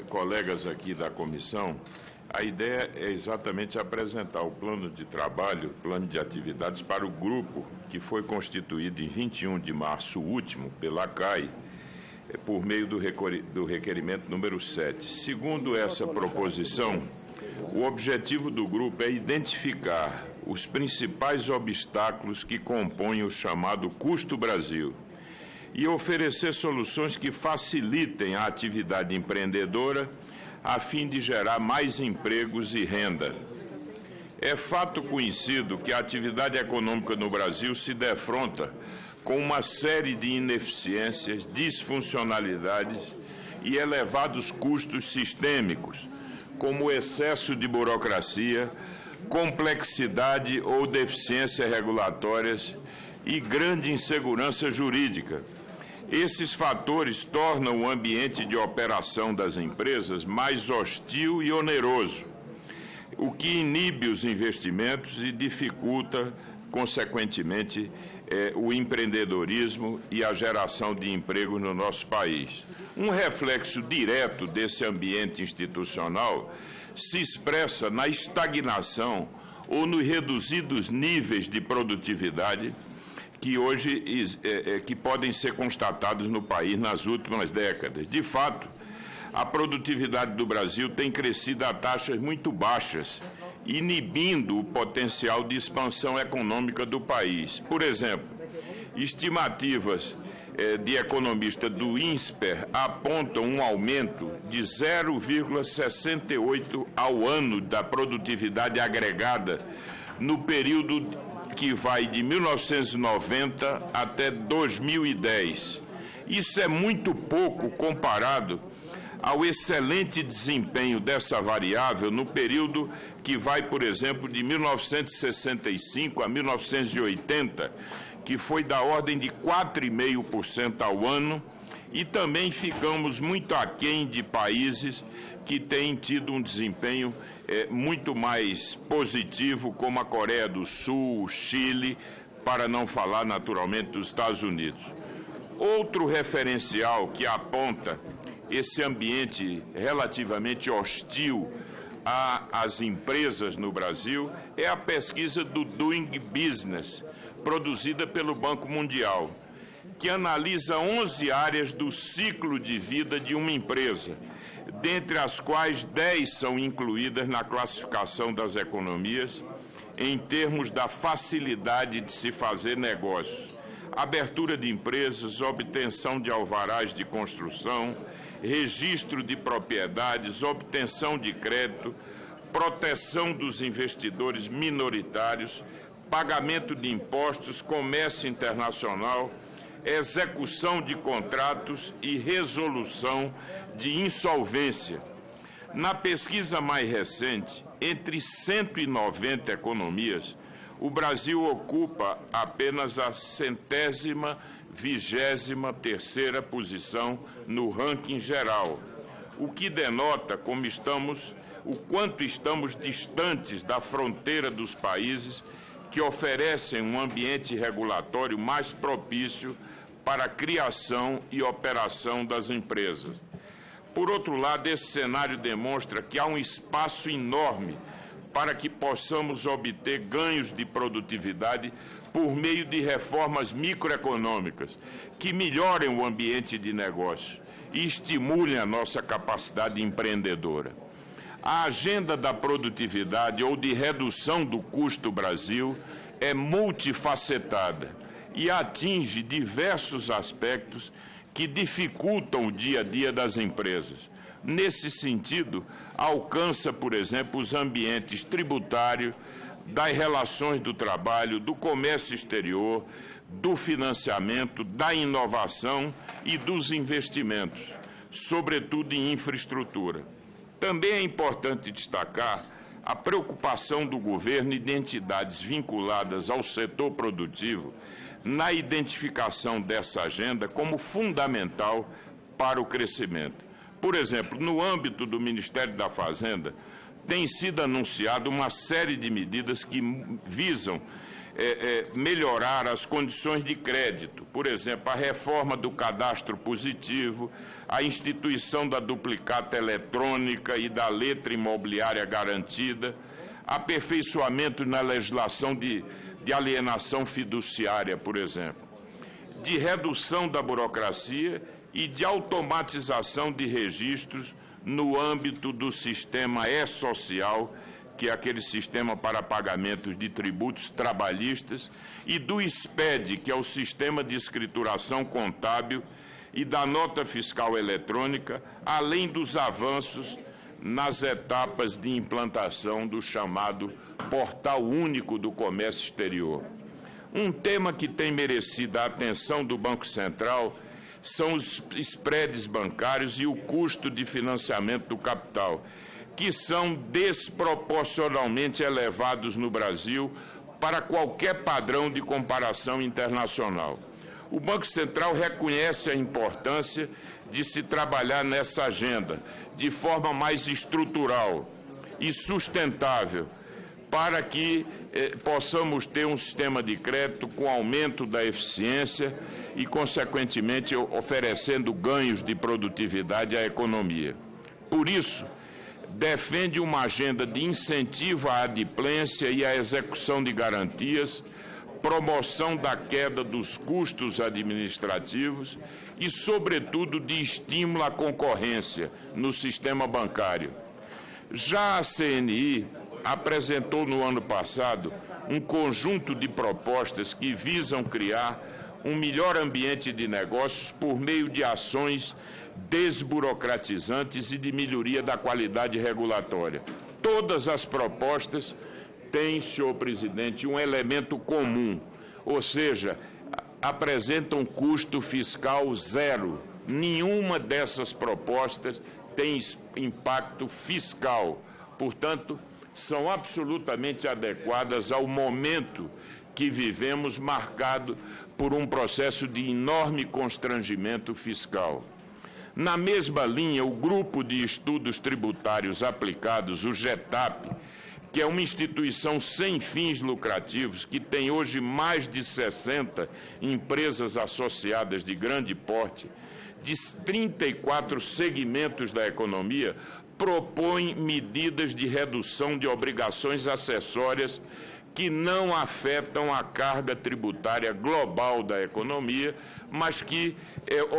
colegas aqui da comissão, a ideia é exatamente apresentar o plano de trabalho, plano de atividades para o grupo que foi constituído em 21 de março último pela CAI, por meio do requerimento número 7. Segundo essa proposição, o objetivo do grupo é identificar os principais obstáculos que compõem o chamado Custo Brasil e oferecer soluções que facilitem a atividade empreendedora a fim de gerar mais empregos e renda. É fato conhecido que a atividade econômica no Brasil se defronta com uma série de ineficiências, disfuncionalidades e elevados custos sistêmicos, como excesso de burocracia, complexidade ou deficiências regulatórias e grande insegurança jurídica. Esses fatores tornam o ambiente de operação das empresas mais hostil e oneroso, o que inibe os investimentos e dificulta, consequentemente, o empreendedorismo e a geração de emprego no nosso país. Um reflexo direto desse ambiente institucional se expressa na estagnação ou nos reduzidos níveis de produtividade que hoje que podem ser constatados no país nas últimas décadas. De fato, a produtividade do Brasil tem crescido a taxas muito baixas, inibindo o potencial de expansão econômica do país. Por exemplo, estimativas de economistas do INSPER apontam um aumento de 0,68 ao ano da produtividade agregada no período que vai de 1990 até 2010. Isso é muito pouco comparado ao excelente desempenho dessa variável no período que vai, por exemplo, de 1965 a 1980, que foi da ordem de 4,5% ao ano, e também ficamos muito aquém de países que têm tido um desempenho muito mais positivo, como a Coreia do Sul, o Chile, para não falar naturalmente dos Estados Unidos. Outro referencial que aponta esse ambiente relativamente hostil às empresas no Brasil é a pesquisa do Doing Business, produzida pelo Banco Mundial, que analisa 11 áreas do ciclo de vida de uma empresa, dentre as quais 10 são incluídas na classificação das economias, em termos da facilidade de se fazer negócios: abertura de empresas, obtenção de alvarás de construção, registro de propriedades, obtenção de crédito, proteção dos investidores minoritários, pagamento de impostos, comércio internacional, execução de contratos e resolução de insolvência. Na pesquisa mais recente, entre 190 economias, o Brasil ocupa apenas a 123ª posição no ranking geral, o que denota o quanto estamos distantes da fronteira dos países que oferecem um ambiente regulatório mais propício para a criação e operação das empresas. Por outro lado, esse cenário demonstra que há um espaço enorme para que possamos obter ganhos de produtividade por meio de reformas microeconômicas que melhorem o ambiente de negócio e estimulem a nossa capacidade empreendedora. A agenda da produtividade ou de redução do custo Brasil é multifacetada e atinge diversos aspectos que dificultam o dia a dia das empresas. Nesse sentido, alcança, por exemplo, os ambientes tributários, das relações do trabalho, do comércio exterior, do financiamento, da inovação e dos investimentos, sobretudo em infraestrutura. Também é importante destacar a preocupação do governo e de entidades vinculadas ao setor produtivo na identificação dessa agenda como fundamental para o crescimento. Por exemplo, no âmbito do Ministério da Fazenda, tem sido anunciada uma série de medidas que visam melhorar as condições de crédito, por exemplo, a reforma do cadastro positivo, a instituição da duplicata eletrônica e da letra imobiliária garantida, aperfeiçoamento na legislação de alienação fiduciária, por exemplo, de redução da burocracia e de automatização de registros no âmbito do sistema e-social, que é aquele sistema para pagamentos de tributos trabalhistas, e do SPED, que é o Sistema de Escrituração Contábil, e da nota fiscal eletrônica, além dos avanços nas etapas de implantação do chamado Portal Único do Comércio Exterior. Um tema que tem merecido a atenção do Banco Central são os spreads bancários e o custo de financiamento do capital, que são desproporcionalmente elevados no Brasil para qualquer padrão de comparação internacional. O Banco Central reconhece a importância de se trabalhar nessa agenda de forma mais estrutural e sustentável, para que possamos ter um sistema de crédito com aumento da eficiência e, consequentemente, oferecendo ganhos de produtividade à economia. Por isso, defende uma agenda de incentivo à adimplência e à execução de garantias, promoção da queda dos custos administrativos e, sobretudo, de estímulo à concorrência no sistema bancário. Já a CNI apresentou no ano passado um conjunto de propostas que visam criar um melhor ambiente de negócios por meio de ações desburocratizantes e de melhoria da qualidade regulatória. Todas as propostas têm, senhor presidente, um elemento comum, ou seja, apresentam custo fiscal zero. Nenhuma dessas propostas tem impacto fiscal. Portanto, são absolutamente adequadas ao momento que vivemos, marcado por um processo de enorme constrangimento fiscal. Na mesma linha, o Grupo de Estudos Tributários Aplicados, o GETAP, que é uma instituição sem fins lucrativos, que tem hoje mais de 60 empresas associadas de grande porte, de 34 segmentos da economia, propõe medidas de redução de obrigações acessórias que não afetam a carga tributária global da economia, mas que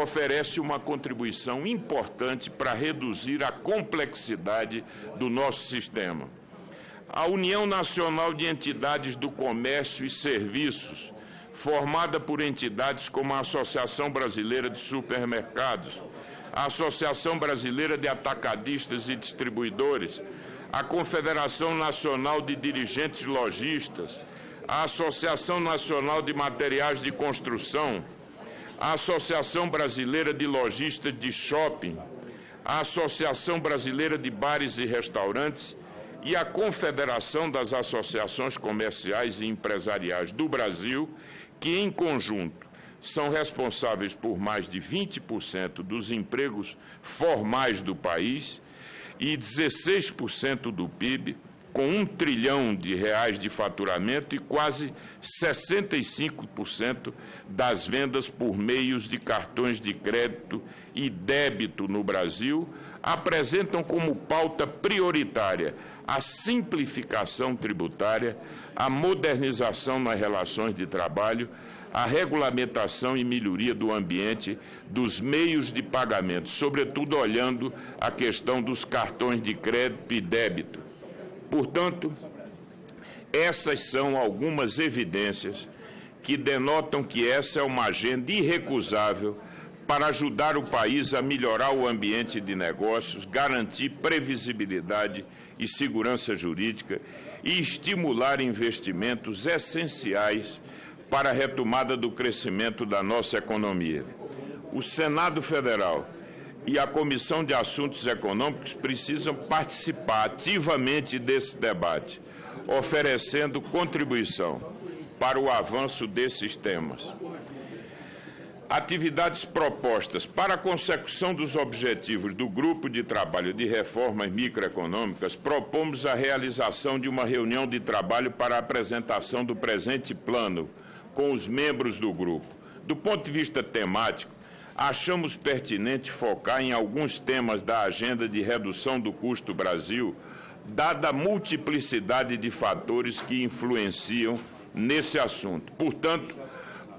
oferece uma contribuição importante para reduzir a complexidade do nosso sistema. A União Nacional de Entidades do Comércio e Serviços, formada por entidades como a Associação Brasileira de Supermercados, a Associação Brasileira de Atacadistas e Distribuidores, a Confederação Nacional de Dirigentes Lojistas, a Associação Nacional de Materiais de Construção, a Associação Brasileira de Lojistas de Shopping, a Associação Brasileira de Bares e Restaurantes e a Confederação das Associações Comerciais e Empresariais do Brasil, que, em conjunto, são responsáveis por mais de 20% dos empregos formais do país e 16% do PIB, com R$ 1 trilhão de faturamento e quase 65% das vendas por meios de cartões de crédito e débito no Brasil, apresentam como pauta prioritária a simplificação tributária, a modernização nas relações de trabalho, a regulamentação e melhoria do ambiente dos meios de pagamento, sobretudo olhando a questão dos cartões de crédito e débito. Portanto, essas são algumas evidências que denotam que essa é uma agenda irrecusável para ajudar o país a melhorar o ambiente de negócios, garantir previsibilidade e segurança jurídica e estimular investimentos essenciais para a retomada do crescimento da nossa economia. O Senado Federal e a Comissão de Assuntos Econômicos precisam participar ativamente desse debate, oferecendo contribuição para o avanço desses temas. atividades propostas para a consecução dos objetivos do Grupo de Trabalho de Reformas Microeconômicas, propomos a realização de uma reunião de trabalho para a apresentação do presente plano com os membros do grupo. Do ponto de vista temático, achamos pertinente focar em alguns temas da agenda de redução do custo Brasil, dada a multiplicidade de fatores que influenciam nesse assunto. Portanto,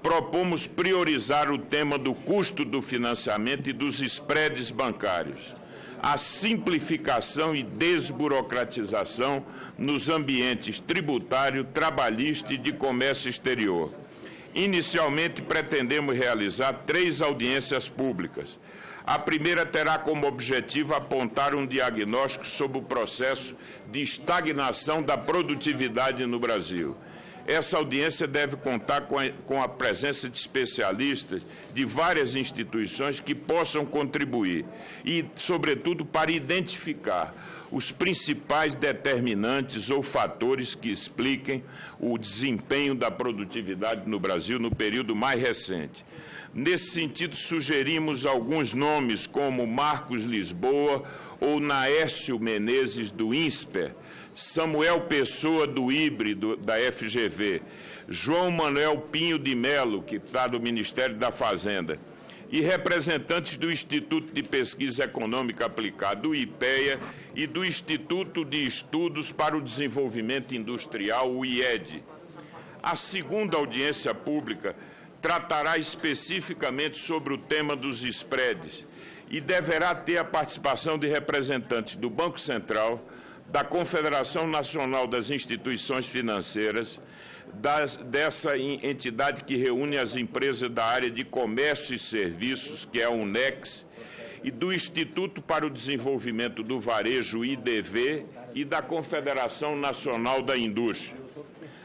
propomos priorizar o tema do custo do financiamento e dos spreads bancários, a simplificação e desburocratização nos ambientes tributário, trabalhista e de comércio exterior. Inicialmente, pretendemos realizar 3 audiências públicas. A primeira terá como objetivo apontar um diagnóstico sobre o processo de estagnação da produtividade no Brasil. Essa audiência deve contar com a presença de especialistas de várias instituições que possam contribuir e, sobretudo, para identificar os principais determinantes ou fatores que expliquem o desempenho da produtividade no Brasil no período mais recente. Nesse sentido, sugerimos alguns nomes como Marcos Lisboa ou Naércio Menezes, do INSPER, Samuel Pessoa, do IBRE, da FGV, João Manuel Pinho de Melo, que está do Ministério da Fazenda, e representantes do Instituto de Pesquisa Econômica Aplicada, do IPEA, e do Instituto de Estudos para o Desenvolvimento Industrial, o IED. A segunda audiência pública tratará especificamente sobre o tema dos spreads e deverá ter a participação de representantes do Banco Central, da Confederação Nacional das Instituições Financeiras, dessa entidade que reúne as empresas da área de comércio e serviços, que é a UNEX, e do Instituto para o Desenvolvimento do Varejo, IDV, e da Confederação Nacional da Indústria.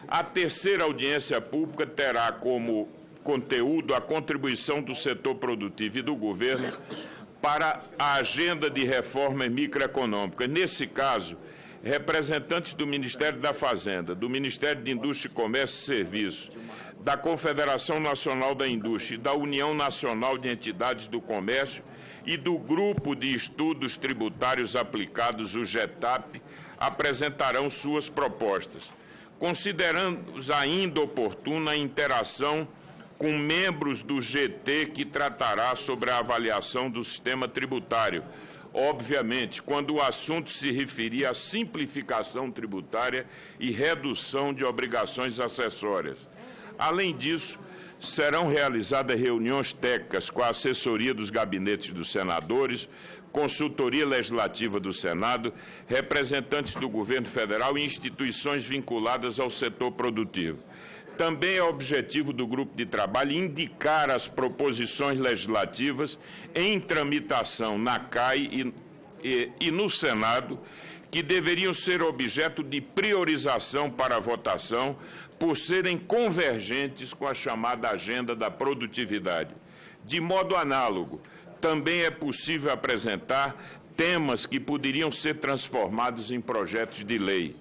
A terceira audiência pública terá como conteúdo a contribuição do setor produtivo e do governo para a agenda de reformas microeconômicas. Nesse caso, representantes do Ministério da Fazenda, do Ministério de Indústria, Comércio e Serviços, da Confederação Nacional da Indústria e da União Nacional de Entidades do Comércio e do Grupo de Estudos Tributários Aplicados, o GETAP, apresentarão suas propostas. Consideramos ainda oportuna a interação com membros do GT, que tratará sobre a avaliação do sistema tributário, obviamente, quando o assunto se referir à simplificação tributária e redução de obrigações acessórias. Além disso, serão realizadas reuniões técnicas com a assessoria dos gabinetes dos senadores, consultoria legislativa do Senado, representantes do governo federal e instituições vinculadas ao setor produtivo. Também é objetivo do grupo de trabalho indicar as proposições legislativas em tramitação na CAI e no Senado, que deveriam ser objeto de priorização para a votação, por serem convergentes com a chamada agenda da produtividade. De modo análogo, também é possível apresentar temas que poderiam ser transformados em projetos de lei.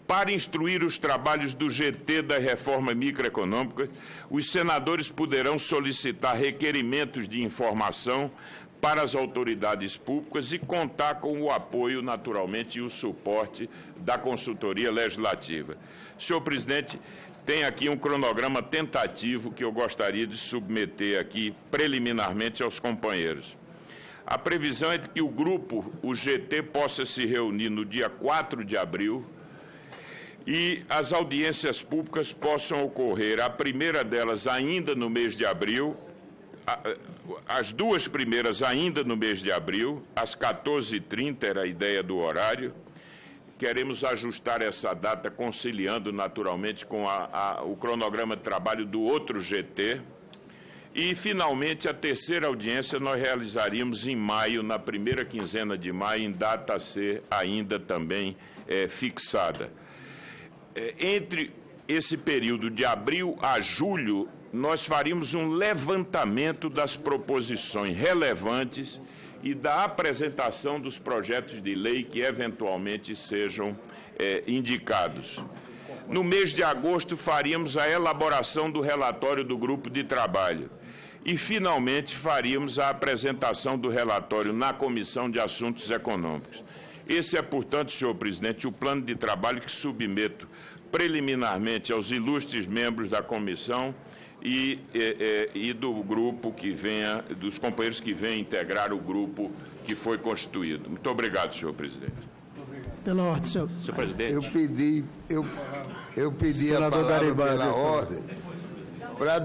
Para instruir os trabalhos do GT da reforma microeconômica, os senadores poderão solicitar requerimentos de informação para as autoridades públicas e contar com o apoio, naturalmente, e o suporte da consultoria legislativa. Senhor presidente, tem aqui um cronograma tentativo que eu gostaria de submeter aqui preliminarmente aos companheiros. A previsão é de que o grupo, o GT, possa se reunir no dia 4 de abril, e as audiências públicas possam ocorrer, a primeira delas ainda no mês de abril, as duas primeiras ainda no mês de abril, às 14h30 era a ideia do horário. Queremos ajustar essa data, conciliando naturalmente com o cronograma de trabalho do outro GT. E, finalmente, a terceira audiência nós realizaríamos em maio, na primeira quinzena de maio, em data a ser ainda também fixada. Entre esse período de abril a julho, nós faríamos um levantamento das proposições relevantes e da apresentação dos projetos de lei que eventualmente sejam indicados. No mês de agosto, faríamos a elaboração do relatório do grupo de trabalho. e, finalmente, faríamos a apresentação do relatório na Comissão de Assuntos Econômicos. Esse é, portanto, senhor presidente, o plano de trabalho que submeto preliminarmente aos ilustres membros da comissão e do grupo que venha, dos companheiros que venham integrar o grupo que foi constituído. Muito obrigado, senhor presidente. Pela ordem, senhor presidente. Eu pedi a palavra pela ordem para